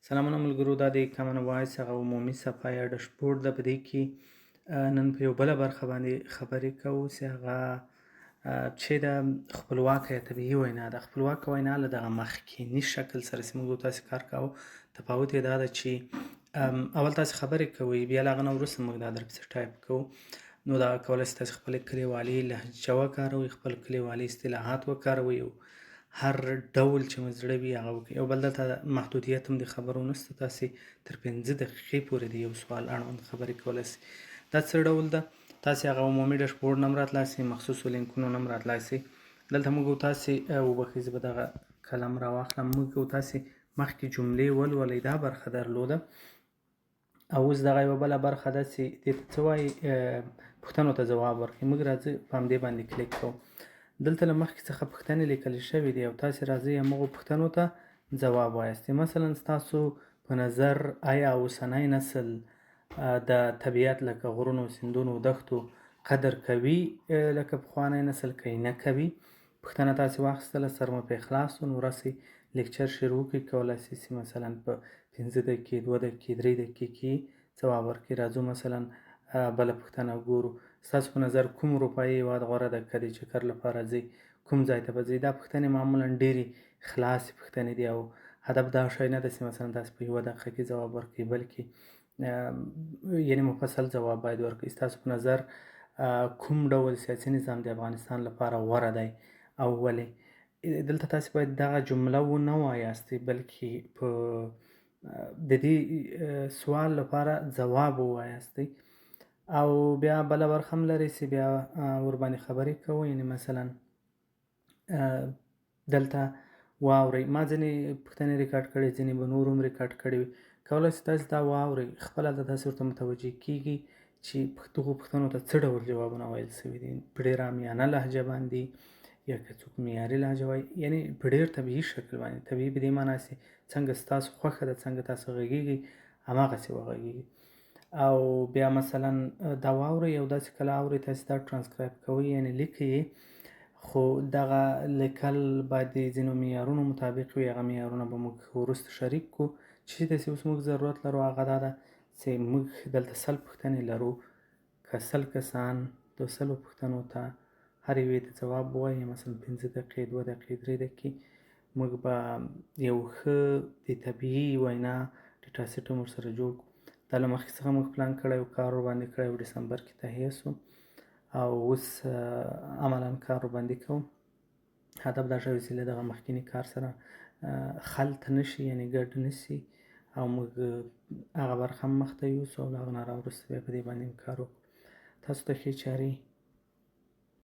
سلامونه ملګرو، دا د کامن وایس هغه عمومي صفحه یا ډشبورډ ده. په دې کې نن په یو بله برخه باندې خبرې کوو چې هغه چې د خپلواکه یا طبیعي وینا ده. خپلواکه وینا له دغه مخکیني شکل سره چې موږ تاسې کار کوو تفاوت یې دا ده چې اول تاسې خبرې کوئ، بیا له هغه نه وروسته موږ دا درپسې ټایپ کوو. نو دا کولی شئ تاسې خپلې کلیوالي لهجه وکاروئ، خپل کلیوالي اصطلاحات وکاروئ او هر ډول چې مو زړه وي هغه وکړئ. یو بل دلته محدودیت هم د خبرو نشته، تاسې تر 5 دقیقې پورې د یو سوال اړوند خبرې کولی شئ. دا څه ډول ده؟ تاسې هغه عمومي ډشبورډ نه هم راتلای شئ، مخصوصو لینکونو نه هم راتلای شئ. دلته موږ او تاسې وبښئ، زه به دغه قلم راواخلم. موږ او تاسې مخکې جملې ولولئ، دا برخه درلوده. او اوس دغه یوه بله برخه ده چې دې ته څه وایي، پوښتنو ته ځواب ورکړئ. موږ راځو په همدې باندې کلیک کوو. دلته له مخکې څخه پوښتنې لیکل شوي دي او تاسې راځئ همغو پوښتنو ته ځواب وایاستئ. مثلا ستاسو په نظر آیا اوسنی نسل د طبیعت لکه غرونو، سیندونو، دښتو قدر کوي لکه پخوانی نسل که یې نه کوي؟ پوښتنه تاسې واخیستله، سر مو پرې خلاص شو، نو راسئ لیکچر شروع کړئ. کولی شئ چې مثلا په 5 دقیقې، 2 دقیقې، 3 دقیقې کې ځواب ورکړئ. راځو مثلا بله پوښتنه ګورو. ستاسو په نظر کوم اروپایي هېواد غوره ده که د چکر لپاره ځئ؟ کوم ځای ته به ځئ؟ دا پوښتنې معمولا ډېرې خلاصې پوښتنې دي او هدف دا شی نه ده چې مثلا تاسې په 1 دقیقه کې ځواب ورکړئ، بلکې یعنې مفصل ځواب باید ورکړئ. ستاسو په نظر کوم ډول سیاسي نظام د افغانستان لپاره غوره دی او ولې؟ دلته تاسې باید دغه جمله ونه وایاستئ، بلکې په د دې سوال لپاره ځواب ووایاستئ. او بیا بله برخه هم لرئ چې بیا ورباندې خبرې کوو. یعنې مثلا دلته واورئ، ما ځینې پوښتنې ریکارډ کړې، ځینې به نورو هم ریکارډ کړې وي. کولی شئ تاسې دا واورئ، خپله د تاسې ورته متوجه کېږي چې دغو پوښتنو ته څه ډول ځوابونه ویل شوي دي، په ډېره عامیانه لهجه باندې یا که څوک معیاري لهجه وایي، یعنې په ډېر طبیعي شکل باندې. طبیعي په دې معنا چې څنګه ستاسو خوښه ده، څنګه تاسو غږیږئ هماغسې وغږیږئ. او بیا مثلا دا واورئ او داسې کله اورئ تاسې دا ټرانسکرایب کوئ، یعنې لیکئ، خو دغه لیکل باید د ځینو معیارونو مطابق وي. هغه معیارونه به موږ وروسته شریک کړو. چې داسې اوس موږ ضرورت لرو هغه دا ده چې موږ دلته 100 پوښتنې لرو. که 100 کسان د 100 پوښتنو ته هر یوې ته ځواب ووایي، مثلا 5 دقیقې، 2 دقیقې، 3 دقیقې، موږ به یو ښه د طبیعي وینا ډیټا سیټ هم ورسره جوړ کړو. دا له مخکې څخه موږ پلان کړی و، کار ورباندې کړی و، ډسمبر کې تهیه شو او اوس عملا کار ورباندې کوو. هدف دا شوی چې له دغه مخکیني کار سره خلط نه شي، یعنې ګډ نه شي او موږ هغه برخه هم مخته یوسو او له هغه نه راوروسته بیا په دې باندې کار وکړو. تاسو ته ښې چارې